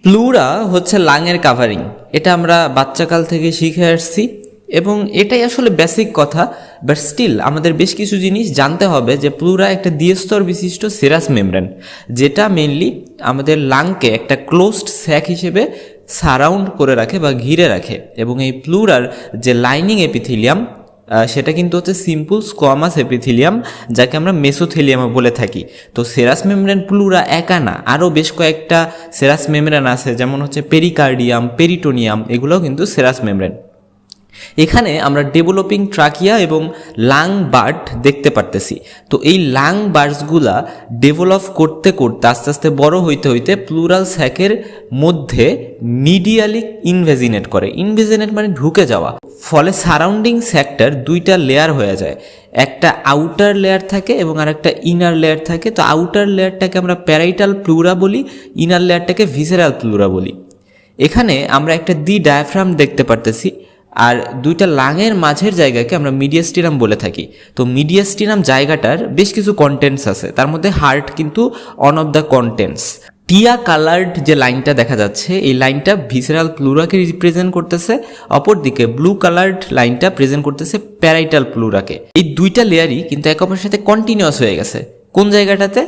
Pleura হচ্ছে লাংয়ের covering. এটা আমরা বাচ্চাকাল থেকে শিখে আসছি এবং এটাই আসলে বেসিক কথা। বাট স্টিল আমাদের বেশ কিছু জিনিস জানতে হবে যে প্লুরা একটা দ্বিস্তর বিশিষ্ট সেরাস মেমব্রেন, যেটা মেইনলি আমাদের লাংকে একটা ক্লোজড স্যাক হিসেবে সারাউন্ড করে রাখে বা ঘিরে রাখে। এবং এই প্লুরার যে লাইনিং এপিথেলিয়াম সেটা কিন্তু হচ্ছে সিম্পল স্কোয়ামাস এপিথেলিয়াম, যাকে আমরা মেসোথেলিয়াম বলে থাকি। তো সেরাস মেমব্রেন প্লুরা একা না, আরও বেশ কয়েকটা সেরাস মেমব্রেন আছে, যেমন হচ্ছে পেরিকার্ডিয়াম, পেরিটোনিয়াম, এগুলোও কিন্তু সেরাস মেমব্রেন। এখানে আমরা ডেভেলপিং ট্রাকিয়া এবং লাং বার্ড দেখতে পারতেছি। তো এই লাং বার্ডসগুলা ডেভেলপ করতে করতে আস্তে আস্তে বড় হইতে হইতে প্লুরাল স্যাকের মধ্যে মিডিয়ালি ইনভেজিনেট করে। ইনভেজিনেট মানে ঢুকে যাওয়া, ফলে সারাউন্ডিং স্যাকটার দুইটা লেয়ার হয়ে যায়। একটা আউটার লেয়ার থাকে এবং আর একটা ইনার লেয়ার থাকে। তো আউটার লেয়ারটাকে আমরা প্যারাইটাল প্লুরা বলি, ইনার লেয়ারটাকে ভিসেরাল প্লুরা বলি। এখানে আমরা একটা ডায়াফ্রাম দেখতে পারতেছি, আর দুইটা লাংয়ের মাঝের জায়গাকে আমরা মিডিয়াস্টিনাম বলে থাকি। তো মিডিয়াস্টিনাম জায়গাটার বেশ কিছু কন্টেন্টস আছে, তার মধ্যে হার্ট কিন্তু অন অফ দ্য কন্টেন্টস। টিয়া কালার্ড যে লাইনটা দেখা যাচ্ছে, এই লাইনটা ভিসেরাল প্লুরাকে রিপ্রেজেন্ট করতেছে, অপরদিকে ব্লু কালার্ড লাইনটা প্রেজেন্ট করতেছে প্যারাইটাল প্লুরাকে। এই দুইটা লেয়ারই কিন্তু একে অপরের সাথে কন্টিনিউয়াস হয়ে গেছে। কোন জায়গাটাতে?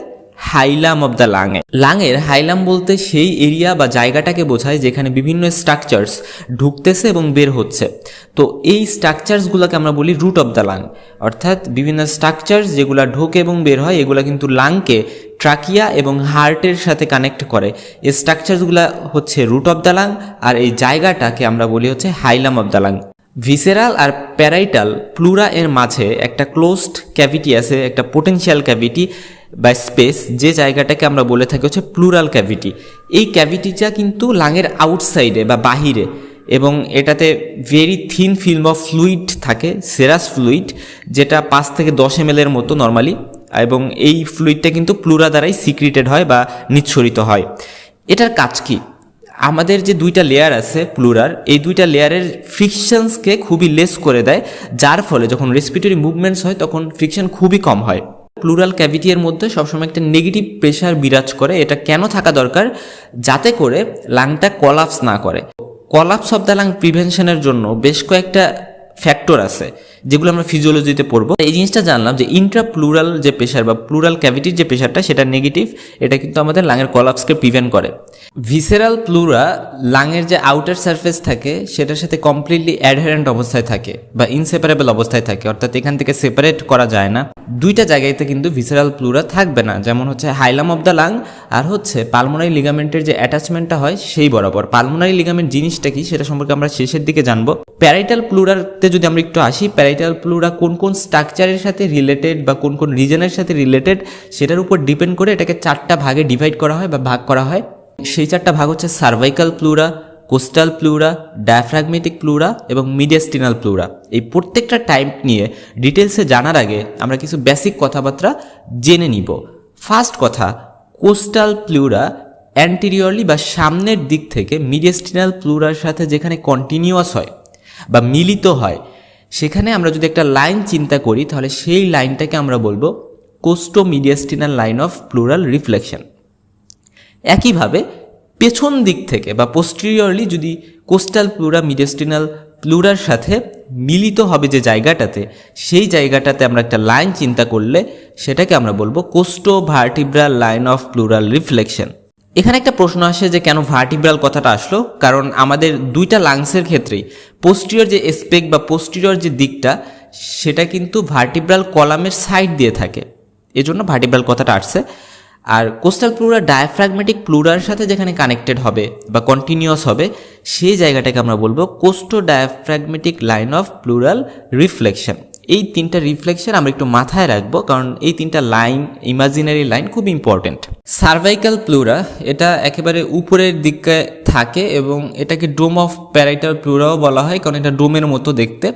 হাইলাম অব দ্য লাংয়ে। লাংয়ের হাইলাম বলতে সেই এরিয়া বা জায়গাটাকে বোঝায় যেখানে বিভিন্ন স্ট্রাকচার্স ঢুকতেছে এবং বের হচ্ছে। তো এই স্ট্রাকচার্সগুলোকে আমরা বলি রুট অব দ্য লাং, অর্থাৎ বিভিন্ন স্ট্রাকচার্স যেগুলো ঢোকে এবং বের হয়, এগুলো কিন্তু লাংকে ট্রাকিয়া এবং হার্টের সাথে কানেক্ট করে। এই স্ট্রাকচার্সগুলো হচ্ছে রুট অব দ্য লাং, আর এই জায়গাটাকে আমরা বলি হচ্ছে hilum of the lung. Visceral আর প্যারাইটাল প্লুরা এর মাঝে একটা ক্লোজড ক্যাভিটি আছে, একটা পোটেনশিয়াল ক্যাভিটি বা স্পেস, যে জায়গাটাকে আমরা বলে থাকি হচ্ছে প্লুরাল ক্যাভিটি। এই ক্যাভিটিটা কিন্তু লাংয়ের আউটসাইডে বা বাহিরে, এবং এটাতে very thin film of fluid থাকে, সেরাস ফ্লুইড, যেটা 5 থেকে 10 ml এর মতো নর্মালি, এবং এই ফ্লুইডটা কিন্তু প্লুরা দ্বারাই সিক্রিটেড হয় বা নিঃসরিত হয়। এটার কাজ কি? আমাদের যে দুইটা লেয়ার আছে প্লুরার, এই দুইটা লেয়ারের ফ্রিকশনসকে খুবই লেস করে দেয়, যার ফলে যখন রেসপিরেটরি মুভমেন্টস হয় তখন ফ্রিকশন খুবই কম হয়। প্লুরাল ক্যাভিটির মধ্যে সবসময় একটা নেগেটিভ প্রেশার বিরাজ করে। এটা কেন থাকা দরকার? যাতে করে লাংটা কলাপস না করে। কলাপস অফ দ্য লাং প্রিভেনশনের জন্য বেশ কয়েকটা ফ্যাক্টর আছে, যেগুলো আমরা ফিজিওলজিতে পড়বো। এই জিনিসটা জানলাম যে ইন্ট্রা প্লুরাল যে প্রেশার বা প্লুরাল ক্যাভিটির যে প্রেশারটা, সেটা নেগেটিভ। এটা কিন্তু আমাদের লাংয়ের কলাপসকে প্রিভেন্ট করে। ভিসেরাল প্লুরা লাংয়ের যে আউটার সারফেস থাকে সেটার সাথে কমপ্লিটলি অ্যাডহারেন্ট অবস্থায় থাকে বা ইনসেপারেবল অবস্থায় থাকে, অর্থাৎ এখান থেকে সেপারেট করা যায় না। দুইটা জায়গাতে কিন্তু ভিসেরাল প্লুরা থাকবে না, যেমন হচ্ছে হাইলাম অফ দ্য লাং আর হচ্ছে পালমোনারি লিগামেন্টের যে অ্যাটাচমেন্টটা হয় সেই বরাবর। পালমোনারি লিগামেন্ট জিনিসটা কি সেটা সম্পর্কে আমরা শেষের দিকে জানবো। প্যারাইটাল প্লুরাতে যদি আমরা একটু আসি, প্যারাইটাল প্লুরা কোন কোন স্ট্রাকচারের সাথে রিলেটেড বা কোন কোন রিজনের সাথে রিলেটেড সেটার উপর ডিপেন্ড করে এটাকে 4টা ভাগে ডিভাইড করা হয় বা ভাগ করা হয়। সেই 4টা ভাগ হচ্ছে cervical pleura, coastal pleura, diaphragmatic pleura এবং মিডিয়াস্টিনাল প্লুরা। এই প্রত্যেকটা টাইপ নিয়ে ডিটেলসে জানার আগে আমরা কিছু বেসিক কথাবার্তা জেনে নিব। ফার্স্ট কথা, কোস্টাল প্লুরা অ্যান্টেরিয়রলি বা সামনের দিক থেকে মিডিয়াস্টিনাল প্লুরার সাথে যেখানে কন্টিনিউয়াস হয় বা মিলিত হয়, সেখানে আমরা যদি একটা লাইন চিন্তা করি তাহলে সেই লাইনটাকে আমরা বলবো costomediastinal line of pleural reflection. একইভাবে পেছন দিক থেকে বা পোস্টেরিয়রলি যদি কোস্টাল প্লুরা মিডিয়াস্টিনাল প্লুরার সাথে মিলিত হবে যে জায়গাটাতে, সেই জায়গাটাতে আমরা একটা লাইন চিন্তা করলে সেটাকে আমরা বলবো costovertebral line of pleural reflection. এখানে একটা প্রশ্ন আসে যে কেন ভার্টিব্রাল কথাটা আসলো? কারণ আমাদের দুইটা লাংসের ক্ষেত্রেই পোস্টেরিয়র যে এসপেক্ট বা পোস্টেরিয়র যে দিকটা, সেটা কিন্তু ভার্টিব্রাল কলামের সাইড দিয়ে থাকে, এজন্য ভার্টিব্রাল কথাটা আসছে। আর কোস্টাল প্লুরা ডায়াফ্রাগমেটিক প্লুরার সাথে যেখানে কানেক্টেড হবে বা কন্টিনিউয়াস হবে, সেই জায়গাটাকে আমরা বলবো costodiaphragmatic line of pleural reflection. এই 3টা রিফ্লেকশন আমরা একটু মাথায় রাখবো, কারণ এই 3টা লাইন, ইমাজিনারি লাইন, খুব ইম্পর্টেন্ট। সার্ভাইকাল প্লুরা এটা একেবারে উপরের দিকে থাকে এবং এটাকে ডোম অফ প্যারাইটাল প্লুরাও বলা হয়, কারণ এটা ডোমের মতো দেখতে।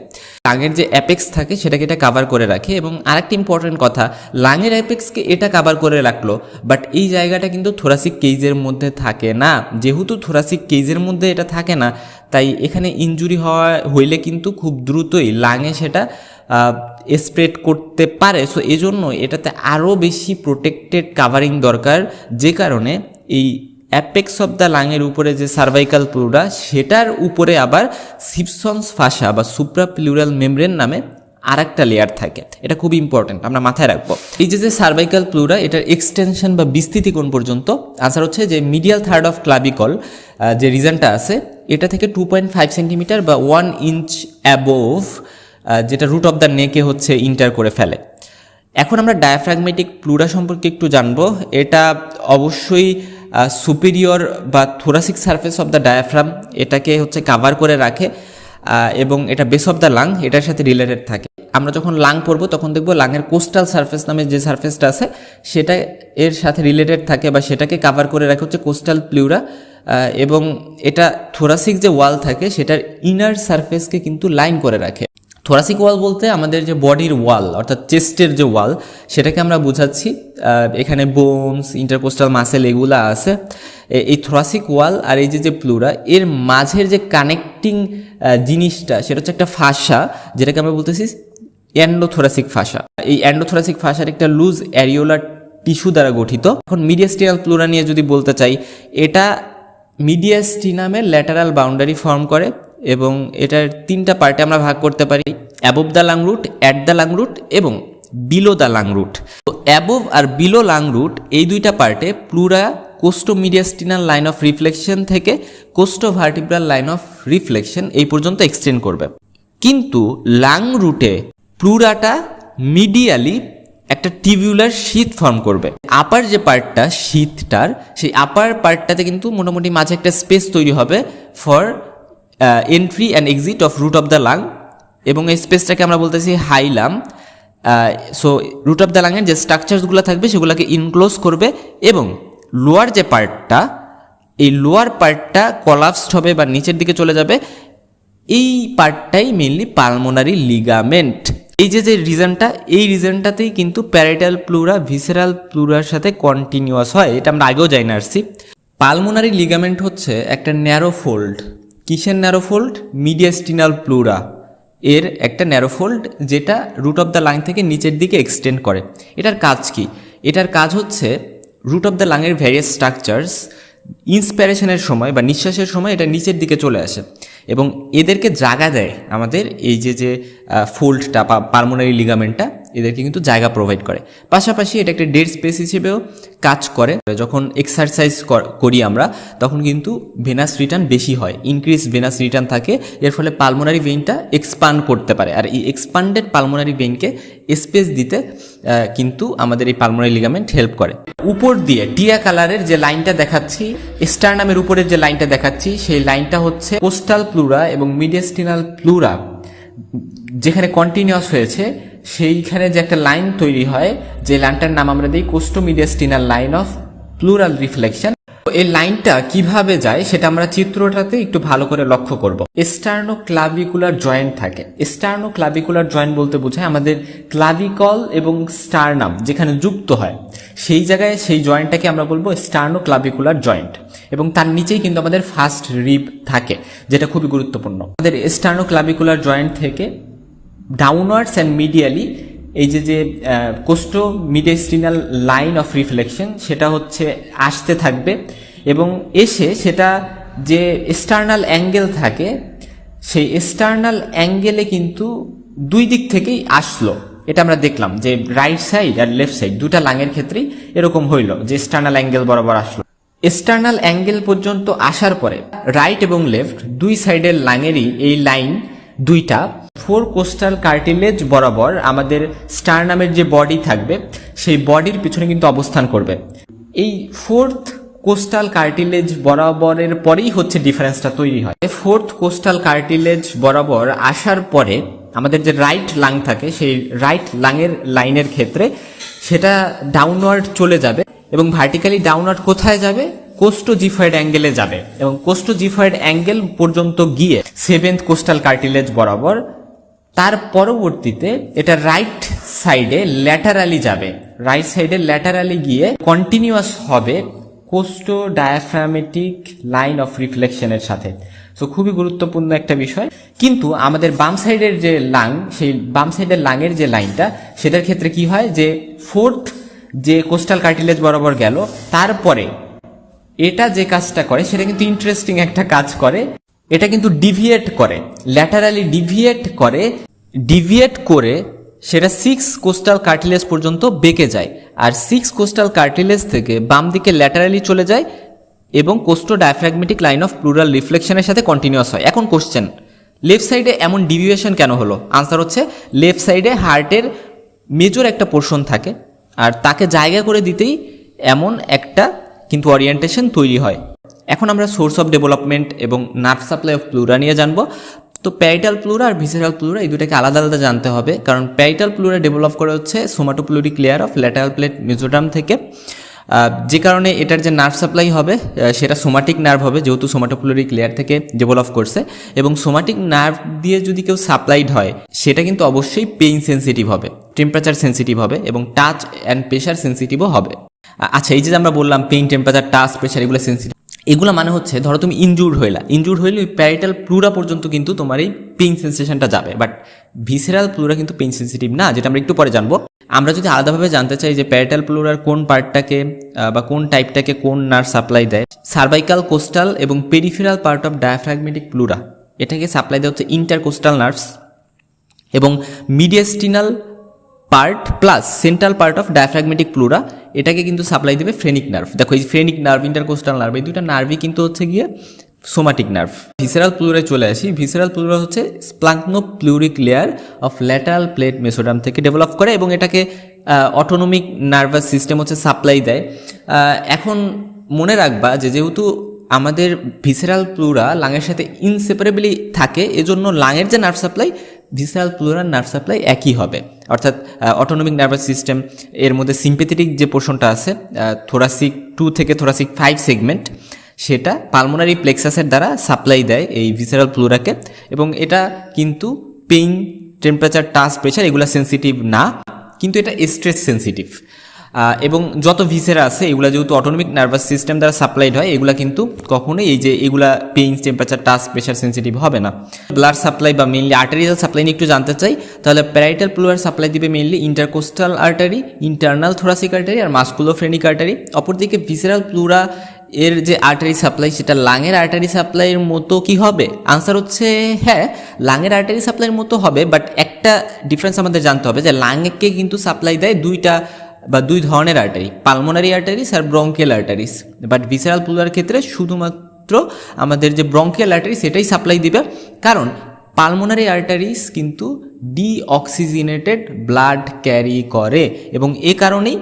লাংয়ের যে অ্যাপেক্স থাকে সেটাকে এটা কাভার করে রাখে। এবং আরেকটা ইম্পর্টেন্ট কথা, লাংয়ের অ্যাপেক্সকে এটা কাভার করে রাখলো, বাট এই জায়গাটা কিন্তু থোরাসিক কেজের মধ্যে থাকে না। যেহেতু থোরাসিক কেজের মধ্যে এটা থাকে না, তাই এখানে ইনজুরি হইলে কিন্তু খুব দ্রুতই লাংয়ে সেটা স্প্রেড করতে পারে। সো এজন্য এটাতে আরও বেশি প্রোটেক্টেড কাভারিং দরকার, যে কারণে এই অ্যাপেক্স অফ দ্য লাংয়ের উপরে যে সার্ভাইকাল প্লুরা, সেটার উপরে আবার সিপসনস ফাসা বা সুপ্রাপ্লিউরাল মেমব্রেন নামে আরেকটা লেয়ার থাকে। এটা খুব ইম্পর্টেন্ট, আমরা মাথায় রাখবো। এই যে সার্ভাইকাল প্লুরা, এটার এক্সটেনশন বা বিস্তৃতি কোণ পর্যন্ত? আনসার হচ্ছে যে মিডিয়াল থার্ড অফ ক্লাভিকল, যে রিজনটা আছে, এটা থেকে 2.5 সেন্টিমিটার বা 1 ইঞ্চ অ্যাবোভ, যেটা রুট অফ দ্য নেকে হচ্ছে ইন্টার করে ফেলে। এখন আমরা ডায়াফ্রাগমেটিক প্লুরা সম্পর্কে একটু জানবো। এটা অবশ্যই সুপিরিয়র বা thoracic surface of the diaphragm এটাকে হচ্ছে কাভার করে রাখে, এবং এটা বেস অফ দ্য লাং এটার সাথে রিলেটেড থাকে। আমরা যখন লাং পড়বো তখন দেখবো লাংয়ের কোস্টাল সারফেস নামে যে সারফেসটা আছে সেটা এর সাথে রিলেটেড থাকে বা সেটাকে কাভার করে রাখে হচ্ছে কোস্টাল প্লিউরা, এবং এটা থোরাসিক যে ওয়াল থাকে সেটার ইনার সারফেসকে কিন্তু লাইন করে রাখে। থোরাসিক ওয়াল বলতে আমাদের যে বডির ওয়াল অর্থাৎ চেস্টের যে ওয়াল সেটাকে আমরা বোঝাচ্ছি। এখানে বোনস, ইন্টারকোস্টাল মাসেল এগুলা আছে। এই থোরাসিক ওয়াল আর এই যে প্লুরা, এর মাঝের যে কানেক্টিং জিনিসটা সেটা হচ্ছে একটা ফাসা, যেটাকে আমরা বলতেছি এন্ডোথোরাসিক ফাসা। এই এন্ডোথোরাসিক ফাসার একটা লুজ অ্যারিওলার টিস্যু দ্বারা গঠিত। এখন মিডিয়াস্টিনাল প্লুরা নিয়ে যদি বলতে চাই, এটা মিডিয়াস্টিনামের ল্যাটারাল বাউন্ডারি ফর্ম করে এবং এটার 3টা পার্টে আমরা ভাগ করতে পারি: above the lung root, at the lung root এবং বিলো দ্য লাং রুট। তো অ্যাবোভ আর বিলো লাং রুট এই 2টা পার্টে pleura costomediastinal line of reflection থেকে costovertebral line of reflection এই পর্যন্ত এক্সটেন্ড করবে। কিন্তু লাং রুটে প্লুরাটা মিডিয়ালি একটা টিবিউলার শীথ ফর্ম করবে। আপার যে পার্টটা শীথটার, সেই আপার পার্টটাতে কিন্তু মোটামুটি মাঝে একটা স্পেস তৈরি হবে for entry and exit of root of the lung, এবং এই স্পেসটাকে আমরা বলতেছি hilum. So root of the লাংয়ের যে স্ট্রাকচারসগুলো থাকবে সেগুলোকে ইনক্লোজ করবে, এবং লোয়ার যে পার্টটা, এই লোয়ার পার্টটা কলাপসড হবে বা নিচের দিকে চলে যাবে। এই পার্টটাই মেইনলি পালমোনারি লিগামেন্ট। এই যে রিজনটা, এই রিজনটাতেই কিন্তু প্যারাইটাল প্লুরা ভিসেরাল প্লুরার সাথে কন্টিনিউয়াস হয়। এটা আমরা আগেও জানি আসছি। পালমোনারি লিগামেন্ট হচ্ছে একটা ন্যারো ফোল্ড। কিসের ন্যারো ফোল্ড? মিডিয়াস্টিনাল প্লুরা এর একটা ন্যারো ফোল্ড, যেটা রুট অফ দ্য লাং থেকে নিচের দিকে এক্সটেন্ড করে। এটার কাজ কি? এটার কাজ হচ্ছে রুট অফ দ্য লাংয়ের ভ্যারিয়াস স্ট্রাকচারস ইন্সপিরেশনের সময় বা নিঃশ্বাসের সময় এটা নিচের দিকে চলে আসে এবং এদেরকে জায়গা দেয় আমাদের এই যে ফোল্ডটা বা পালমোনারি লিগামেন্টটা, এদেরকে কিন্তু জায়গা প্রোভাইড করে। পাশাপাশি এটা একটা ডেড স্পেস হিসেবেও কাজ করে। যখন এক্সারসাইজ করি আমরা তখন কিন্তু ভেনাস রিটার্ন বেশি হয়, ইনক্রিজ ভেনাস রিটার্ন থাকে, এর ফলে পালমোনারি ভেইনটা এক্সপান্ড করতে পারে। আর এই এক্সপান্ডেড পালমোনারি ভেইনকে স্পেস দিতে কিন্তু আমাদের এই পালমোনারি লিগামেন্ট হেল্প করে। উপর দিয়ে টিয়া কালারের যে লাইনটা দেখাচ্ছি, স্টারনামের উপরের যে লাইনটা দেখাচ্ছি, সেই লাইনটা হচ্ছে কোস্টাল প্লুরা এবং মিডিয়াস্টিনাল প্লুরা যেখানে কন্টিনিউয়াস হয়েছে সেইখানে যে একটা লাইন তৈরি হয়, যে লাইনটার নাম আমরা দিই কোস্টোমিডিয়াস্টিনাল লাইন অফ প্লুরাল রিফ্লেকশন। এই লাইনটা কিভাবে যায় সেটা আমরা চিত্রটাতে একটু ভালো করে লক্ষ্য করব। স্টার্নো ক্লাভিকুলার জয়েন্ট থাকে। স্টার্নো ক্লাভিকুলার জয়েন্ট বলতে বোঝায় আমাদের ক্লাভিকল এবং স্টারনাম যেখানে যুক্ত হয় সেই জায়গায়, সেই জয়েন্টটাকে আমরা বলবো স্টার্নো ক্লাভিকুলার জয়েন্ট, এবং তার নিচেই কিন্তু আমাদের ফার্স্ট রিব থাকে, যেটা খুবই গুরুত্বপূর্ণ। আমাদের স্টার্নো ক্লাভিকুলার জয়েন্ট থেকে ডাউনওয়ার্ডস অ্যান্ড মিডিয়ালি এই যে কোস্টো মিডিয়াস্টিনাল লাইন অফ রিফ্লেকশন সেটা হচ্ছে আসতে থাকবে, এবং এসে সেটা যে এক্সটার্নাল অ্যাঙ্গেল থাকে সেই এক্সটার্নাল অ্যাঙ্গেলে কিন্তু 2 দিক থেকেই আসলো। এটা আমরা দেখলাম যে রাইট সাইড আর লেফট সাইড দুটা লাংয়ের ক্ষেত্রেই এরকম হইল যে এক্সটার্নাল অ্যাঙ্গেল বরাবর আসলো। এক্সটার্নাল অ্যাঙ্গেল পর্যন্ত আসার পরে রাইট এবং লেফট 2 সাইডের লাংয়েরই এই লাইন 2টা 4 কোস্টাল কার্টিলেজ বরাবর আমাদের স্টারনামের যে বডি থাকবে সেই বডির পিছনে কিন্তু অবস্থান করবে। এই 4th কোস্টাল কার্টিলেজ বরাবরের পরেই হচ্ছে ডিফারেন্সটা তৈরি হয়। 4th কোস্টাল কার্টিলেজ বরাবর আসার পরে আমাদের যে রাইট লাং থাকে সেই রাইট লাংয়ের লাইনের ক্ষেত্রে সেটা ডাউনওয়ার্ড চলে যাবে, এবং ভার্টিক্যালি ডাউনওয়ার্ড কোথায় যাবে? কোস্টোজিফয়েড অ্যাঙ্গেলে যাবে, এবং কোস্টোজিফয়েড অ্যাঙ্গেল পর্যন্ত গিয়ে 7th কোস্টাল কার্টিলেজ বরাবর, তার পরবর্তীতে এটা রাইট সাইডে ল্যাটারালি যাবে, রাইট সাইডে ল্যাটারালি গিয়ে কন্টিনিউয়াস হবে কোস্টো ডায়াফ্রামেটিক লাইন অফ রিফ্লেকশনের সাথে। সো খুবই গুরুত্বপূর্ণ একটা বিষয়। কিন্তু আমাদের বাম সাইডের যে লাং, সেই বাম সাইডের লাংয়ের যে লাইনটা, সেটার ক্ষেত্রে কি হয় যে 4th যে কোস্টাল কার্টিলেজ বরাবর গেল তারপরে এটা যে কাজটা করে সেটা কিন্তু ইন্টারেস্টিং একটা কাজ করে। এটা কিন্তু ডিভিয়েট করে, ল্যাটারালি ডিভিয়েট করে সেটা 6 কোস্টাল কার্টিলেজ পর্যন্ত বেঁকে যায়, আর 6 কোস্টাল কার্টিলেজ থেকে বাম দিকে ল্যাটারালি চলে যায় এবং কোস্টো ডায়াফ্রাগমেটিক লাইন অফ প্লুরাল রিফ্লেকশনের সাথে কন্টিনিউয়াস হয়। এখন কোশ্চেন, লেফট সাইডে এমন ডিভিয়েশন কেন হলো? আনসার হচ্ছে লেফট সাইডে হার্টের মেজর একটা পোর্শন থাকে, আর তাকে জায়গা করে দিতেই এমন একটা কিন্তু ওরিয়েন্টেশন তৈরি হয়। এখন আমরা সোর্স অফ ডেভেলপমেন্ট এবং নার্ভ সাপ্লাই অফ প্লুরা নিয়ে জানবো। তো প্যারিটাল প্লুরা আর ভিসেরাল প্লুরা এই দুটাকে আলাদা আলাদা জানতে হবে, কারণ প্যারিটাল প্লুরা ডেভেলপ করা হচ্ছে সোমাটোপ্লুরিক লেয়ার অফ ল্যাটারাল প্লেট মেজোডার্ম থেকে, যে কারণে এটার যে নার্ভ সাপ্লাই হবে সেটা সোমাটিক নার্ভ হবে, যেহেতু সোমাটোপ্লুরিক লেয়ার থেকে ডেভেলপ করছে। এবং সোমাটিক নার্ভ দিয়ে যদি কেউ সাপ্লাইড হয় সেটা কিন্তু অবশ্যই পেইন সেন্সিটিভ হবে, টেম্পারেচার সেন্সিটিভ হবে এবং টাচ অ্যান্ড প্রেশার সেন্সিটিভও হবে। আচ্ছা, এই যে আমরা বললাম পেইন, টেম্পারেচার, টাচ, প্রেশার এগুলো সেন্সিটিভ, এগুলো মানে হচ্ছে ধরো তুমি ইনজুর্ড হইলে ওই প্যারিটাল প্লুরা পর্যন্ত কিন্তু তোমার এই পেইন সেন্সেশনটা যাবে, বাট ভিসেরাল প্লুরা কিন্তু পেইন সেন্সিটিভ না, যেটা আমরা একটু পরে জানবো। আমরা যদি আলাদাভাবে জানতে চাই যে প্যারিটাল প্লুরার কোন পার্টটাকে বা কোন টাইপটাকে কোন নার্ভ সাপ্লাই দেয়, সার্ভাইকাল, কোস্টাল এবং peripheral part of diaphragmatic pleura এটাকে সাপ্লাই দেওয়া হচ্ছে ইন্টারকোস্টাল নার্ভস, এবং mediastinal part plus central part of diaphragmatic pleura এটাকে কিন্তু সাপ্লাই দেবে ফ্রেনিক নার্ভ। দেখো এই ফ্রেনিক নার্ভ, ইন্টারকোস্টাল নার্ভ, এই দুইটা নার্ভই কিন্তু হচ্ছে গিয়ে সোমাটিক নার্ভ। ভিসেরাল প্লুরায় চলে আসি। ভিসেরাল প্লুরা হচ্ছে splanchnopleuric layer of lateral plate mesoderm থেকে ডেভেলপ করে এবং এটাকে অটোনমিক নার্ভাস সিস্টেম হচ্ছে সাপ্লাই দেয়। এখন মনে রাখবা যে যেহেতু আমাদের ভিসেরাল প্লুরা লাঙের সাথে ইনসেপারেবলি থাকে, এজন্য লাঙের যে নার্ভ সাপ্লাই ভিসেরাল প্লুরার নার্ভ সাপ্লাই একই হবে। অর্থাৎ অটোনমিক নার্ভাস সিস্টেম এর মধ্যে সিম্পেথেটিক যে পোর্শনটা আছে থোরাসিক 2 থেকে থোরাসিক 5 সেগমেন্ট, সেটা পালমোনারি প্লেক্সাসের দ্বারা সাপ্লাই দেয় এই ভিসেরাল প্লুরাকে, এবং এটা কিন্তু পেইন, টেম্পারেচার, টাচ, প্রেশার এগুলো সেন্সিটিভ না, কিন্তু এটা স্ট্রেস সেন্সিটিভ। এবং যত ভিসেরা আছে এগুলা যেহেতু অটোনমিক নার্ভাস সিস্টেম দ্বারা সাপ্লাইড হয়, এগুলা কিন্তু কখনোই এই যে এগুলা pain, temperature, touch, pressure sensitive হবে না। ব্লাড সাপ্লাই বা মেইনলি আর্টারিয়াল সাপ্লাই নিয়ে একটু জানতে চাই, তাহলে প্যারাইটাল প্লুরার সাপ্লাই দিবে mainly intercostal artery, internal thoracic artery আর মাস্কুলোফ্রেনিক আর্টারি। অপরদিকে ভিসেরাল প্লুরা এর যে আর্টারি সাপ্লাই সেটা লাঙের আর্টারি সাপ্লাইয়ের মতো কি হবে? আনসার হচ্ছে হ্যাঁ, লাঙের আর্টারি সাপ্লাইয়ের মতো হবে, বাট একটা ডিফারেন্স আমাদের জানতে হবে যে লাঙকে কিন্তু সাপ্লাই দেয় দুই ধরনের আর্টারি, পালমোনারি আর্টারিস আর ব্রঙ্কিয়াল আর্টারিস, বাট ভিসেরাল প্লুরার ক্ষেত্রে শুধুমাত্র আমাদের যে ব্রঙ্কিয়াল আর্টারি সেটাই সাপ্লাই দিবে, কারণ পালমোনারি আর্টারিস কিন্তু ডিঅক্সিজেনেটেড ব্লাড ক্যারি করে এবং এ কারণেই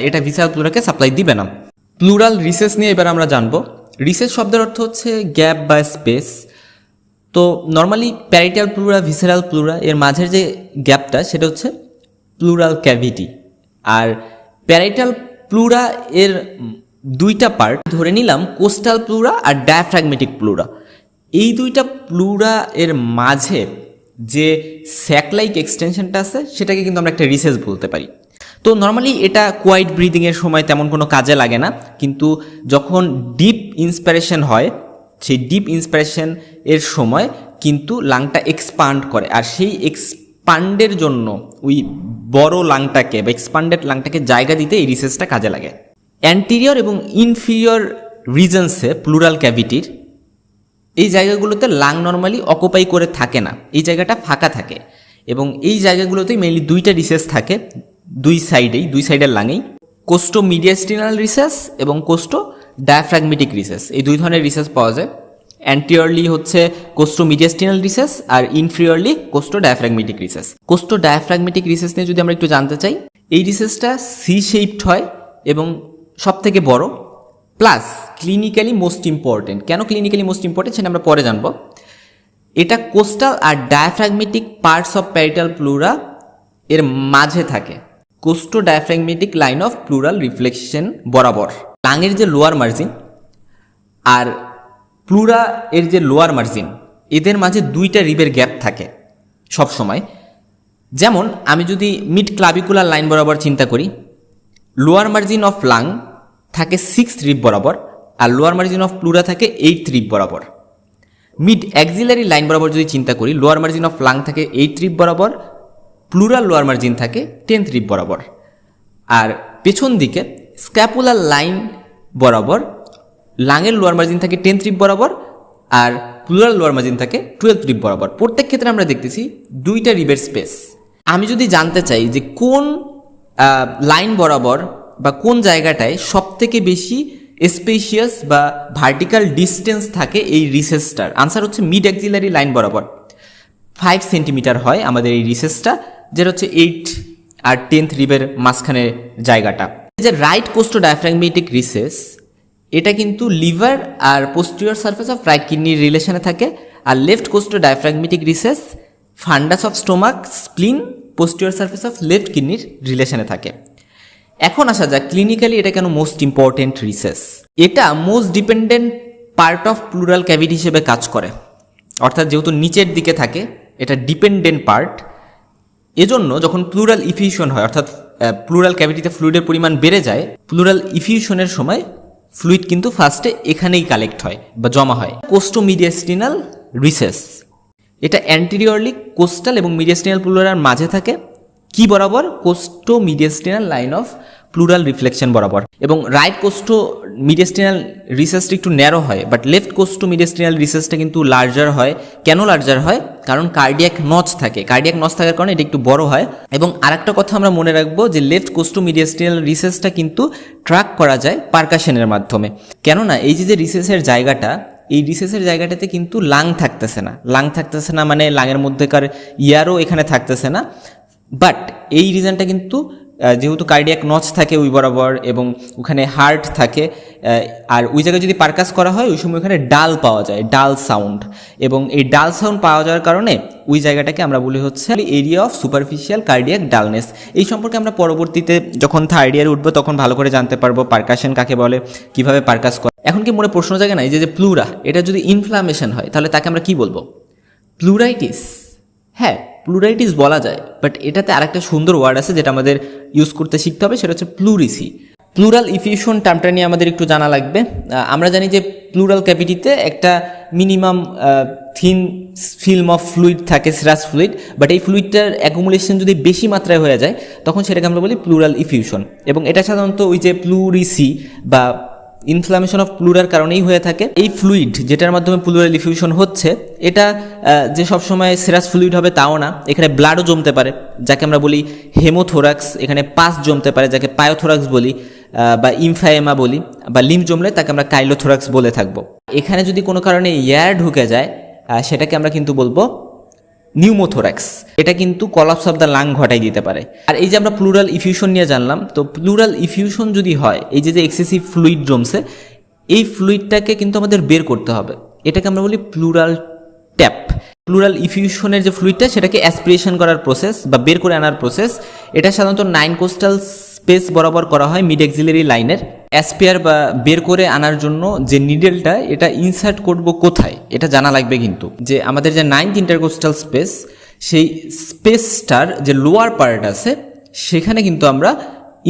এটা ভিসেরাল প্লুরাকে সাপ্লাই দিবে না। প্লুরাল রিসেস নিয়ে এবার আমরা জানবো। রিসেস শব্দের অর্থ হচ্ছে গ্যাপ বা স্পেস। তো normally parietal pleura, visceral pleura এর মাঝের যে গ্যাপটা সেটা হচ্ছে প্লুরাল ক্যাভিটি। আর প্যারিটাল প্লুরা এর দুইটা পার্ট ধরে নিলাম, কোস্টাল প্লুরা আর ডায়াফ্রাগমেটিক প্লুরা। এই দুইটা প্লুরা এর মাঝে যে স্যাক-লাইক এক্সটেনশনটা আছে সেটাকে কিন্তু আমরা একটা রিসেস বলতে পারি। তো নর্মালি এটা কোয়াইট ব্রিদিংয়ের সময় তেমন কোনো কাজে লাগে না, কিন্তু যখন ডিপ ইন্সপিরেশন হয় সেই ডিপ ইন্সপিরেশন এর সময় কিন্তু লাংটা এক্সপান্ড করে, আর সেই এক্সপান্ডের জন্য ওই বড় লাংটাকে বা এক্সপান্ডেড লাংটাকে জায়গা দিতে এই রিসেসটা কাজে লাগে। অ্যান্টিরিয়র এবং ইনফিরিয়র রিজনসে প্লুরাল ক্যাভিটির এই জায়গাগুলোতে লাং নর্মালি অকুপাই করে থাকে না, এই জায়গাটা ফাঁকা থাকে, এবং এই জায়গাগুলোতেই মেইনলি দুইটা রিসেস থাকে দুই সাইডের লাঙেই, কোস্টো মিডিয়াস্টিনাল রিসেস এবং কোস্টো ডায়াফ্রাগমেটিক রিসেস, এই দুই ধরনের রিসেস পাওয়া যায়। অ্যান্টিরিয়রলি হচ্ছে কোস্টো মিডিয়াস্টিনাল রিসেস আর ইনফিরিয়রলি কোস্টো ডায়াফ্রাগমেটিক রিসেস। কোস্টো ডায়াফ্রাগমেটিক রিসেস নিয়ে যদি আমরা একটু জানতে চাই, এই রিসেসটা সি শেপড হয় এবং সব থেকে বড়, প্লাস ক্লিনিক্যালি মোস্ট ইম্পর্টেন্ট। কেন ক্লিনিক্যালি মোস্ট ইম্পর্টেন্ট সেটা আমরা পরে জানবো। এটা কোস্টাল আর diaphragmatic parts of parietal pleura এর মাঝে থাকে, costodiaphragmatic line of pleural reflection বরাবর। লাঙের যে লোয়ার মার্জিন আর প্লুরা এর যে লোয়ার মার্জিন, এদের মাঝে দুইটা রিবের গ্যাপ থাকে সব সময়। যেমন আমি যদি মিড ক্লাভিকুলার লাইন বরাবর চিন্তা করি, লোয়ার মার্জিন অফ লাং থাকে 6th রিব বরাবর আর লোয়ার মার্জিন অফ প্লুরা থাকে 8th রিব বরাবর। মিড অ্যাক্সিলারি লাইন বরাবর যদি চিন্তা করি, লোয়ার মার্জিন অফ লাং থাকে 8th রিব বরাবর, প্লুরাল লোয়ার মার্জিন থাকে 10th রিব বরাবর। আর পেছন দিকে স্ক্যাপুলার লাইন বরাবর লাংয়ের লোয়ার মার্জিন থাকে 10th রিব বরাবর, আর প্লুরাল লোয়ার মার্জিন থাকে 12th রিব বরাবর। প্রত্যেক ক্ষেত্রে আমরা দেখতেছি দুইটা রিবের স্পেস। আমি যদি জানতে চাই যে কোন লাইন বরাবর বা কোন জায়গাটায় সব থেকে বেশি স্পেশিয়াস বা ভার্টিক্যাল ডিস্টেন্স থাকে এই রিসেসটার, আনসার হচ্ছে মিড অ্যাক্সিলারি লাইন বরাবর 5 সেন্টিমিটার হয় আমাদের এই রিসেসটা, যেটা হচ্ছে 8 আর 10th রিবের মাঝখানে জায়গাটা। যে রাইট কোস্টো ডায়াফ্রাগমেটিক রিসেস, এটা কিন্তু লিভার আর পোস্টিরিয়র সারফেস অফ রাইট কিডনির রিলেশনে থাকে, আর left costodiaphragmatic recess fundus of stomach, spleen, posterior surface of left কিডনির রিলেশনে থাকে। এখন আসা যাক ক্লিনিক্যালি এটা কেন মোস্ট ইম্পর্টেন্ট রিসেস। এটা most dependent part of pleural cavity হিসেবে কাজ করে, অর্থাৎ যেহেতু নিচের দিকে থাকে এটা ডিপেন্ডেন্ট পার্ট। এজন্য যখন প্লুরাল ইফিউশন হয়, অর্থাৎ প্লুরাল ক্যাভিটিতে ফ্লুইডের পরিমাণ বেড়ে যায়, প্লুরাল ইফিউশনের সময় ফ্লুইড কিন্তু ফার্স্টে এখানেই কালেক্ট হয় বা জমা হয়। কোস্টোমিডিয়াস্টিনাল রিসেস, এটা অ্যান্টিরিয়রলি কোস্টাল এবং মিডিয়াস্টিনাল প্লুরার মাঝে থাকে, কি বরাবর? কোস্টোমিডিয়াস্টিনাল লাইন অফ প্লুরাল রিফ্লেকশন বরাবর। এবং রাইট কোস্টোমিডিয়াস্টিনাল রিসেসটা একটু ন্যারো হয়, বাট লেফট কোস্টোমিডিয়াস্টিনাল রিসেসটা কিন্তু লার্জার হয়। কেন লার্জার হয়? কারণ কার্ডিয়াক নচ থাকে, কার্ডিয়াক নচ থাকার কারণে এটা একটু বড় হয়। এবং আরেকটা কথা আমরা মনে রাখবো যে লেফট কোস্টোমিডিয়াস্টিনাল রিসেসটা কিন্তু ট্র্যাক করা যায় পারকাশনের মাধ্যমে। কেননা এই যে রিসেসের জায়গাটা, এই রিসেসের জায়গাটাতে কিন্তু লাং থাকতেছে না। লাং থাকতেছে না মানে লাংয়ের মধ্যেকার ইয়ারও এখানে থাকতেছে না, বাট এই রিজনটা কিন্তু যেহেতু কার্ডিয়াক নচ থাকে ওই বরাবর এবং ওখানে হার্ট থাকে, আর ওই জায়গায় যদি পারকাস করা হয় ওই সময় ওখানে ডাল পাওয়া যায়, ডাল সাউন্ড। এবং এই ডাল সাউন্ড পাওয়া যাওয়ার কারণে ওই জায়গাটাকে আমরা বলি হচ্ছে area of superficial cardiac dullness. এই সম্পর্কে আমরা পরবর্তীতে যখন থার্ড ইয়ারে উঠবো তখন ভালো করে জানতে পারবো পারকাশন কাকে বলে, কিভাবে পারকাস করে। এখন কি মনে প্রশ্ন জাগে না, এই যে প্লুরা, এটা যদি ইনফ্লামেশন হয় তাহলে তাকে আমরা কি বলবো? প্লুরাইটিস। হ্যাঁ, প্লুরাইটিস বলা যায়, বাট এটাতে আরেকটা সুন্দর ওয়ার্ড আছে যেটা আমাদের ইউজ করতে শিখতে হবে, সেটা হচ্ছে প্লুরিসি। প্লুরাল ইফিউশন টার্মটা নিয়ে আমাদের একটু জানা লাগবে। আমরা জানি যে প্লুরাল ক্যাভিটিতে একটা minimum thin film of fluid থাকে, সিরাস ফ্লুইড, বাট এই ফ্লুইডটার অ্যাকুমুলেশন যদি বেশি মাত্রায় হয়ে যায় তখন সেটাকে আমরা বলি প্লুরাল ইফিউশন। এবং এটা সাধারণত ওই যে প্লুরিসি বা ইনফ্লামেশন অফ প্লুরার কারণেই হয়ে থাকে। এই ফ্লুইড যেটার মাধ্যমে প্লুরাল ইফিউশন হচ্ছে, এটা যে সবসময় সেরাস ফ্লুইড হবে তাও না, এখানে ব্লাডও জমতে পারে যাকে আমরা বলি হেমোথোরাক্স, এখানে পাস জমতে পারে যাকে পায়োথোরাক্স বলি, বা ইমফায়েমা বলি, বা লিম জমলে তাকে আমরা কাইলোথোরাক্স বলে থাকবো। এখানে যদি কোনো কারণে এয়ার ঢুকে যায় সেটাকে আমরা কিন্তু বলবো নিউমোথোরাক্স। এটা কিন্তু কলাপস অফ দ্য লাং ঘটাই দিতে পারে। আর এই যে আমরা প্লুরাল ইফিউশন নিয়ে জানলাম, তো প্লুরাল ইফিউশন যদি হয়, এই যে এক্সেসিভ ফ্লুইড জমছে, এই ফ্লুইডটাকে কিন্তু আমাদের বের করতে হবে। এটাকে আমরা বলি প্লুরাল ট্যাপ। প্লুরাল ইফিউশনের যে ফ্লুইডটা সেটাকে অ্যাসপিরেশন করার প্রসেস বা বের করে আনার প্রসেস, এটা সাধারণত 9 কোস্টাল স্পেস বরাবর করা হয় মিড অ্যাক্সিলারি লাইনের। অ্যাসপিয়ার বা বের করে আনার জন্য যে নিডেলটা, এটা ইনসার্ট করব কোথায় এটা জানা লাগবে। কিন্তু যে আমাদের যে 9th ইন্টারকোস্টাল স্পেস, সেই স্পেসটার যে লোয়ার পার্ট আছে সেখানে কিন্তু আমরা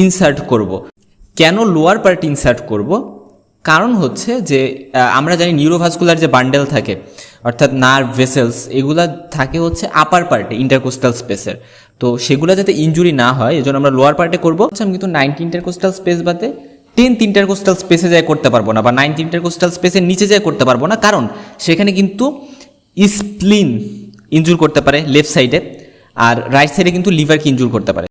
ইনসার্ট করব। কেন লোয়ার পার্ট ইনসার্ট করব? কারণ হচ্ছে যে আমরা জানি নিউরোভাস্কুলার যে বান্ডেল থাকে, অর্থাৎ নার্ভ ভেসেলস, এগুলা থাকে হচ্ছে আপার পার্টে ইন্টারকোস্টাল স্পেসের। তো সেগুলো যাতে ইনজুরি না হয় এজন্য আমরা লোয়ার পার্টে করবো। আমি কিন্তু 9th ইন্টারকোস্টাল স্পেস বাদে 10th ইন্টারকোস্টাল স্পেসে যায় করতে পারবো না, বা 9th ইন্টারকোস্টাল স্পেসের নিচে যায় করতে পারবো না, কারণ সেখানে কিন্তু স্প্লিন ইনজুর করতে পারে লেফট সাইডে, আর রাইট সাইডে কিন্তু লিভারকে ইনজুর করতে পারে।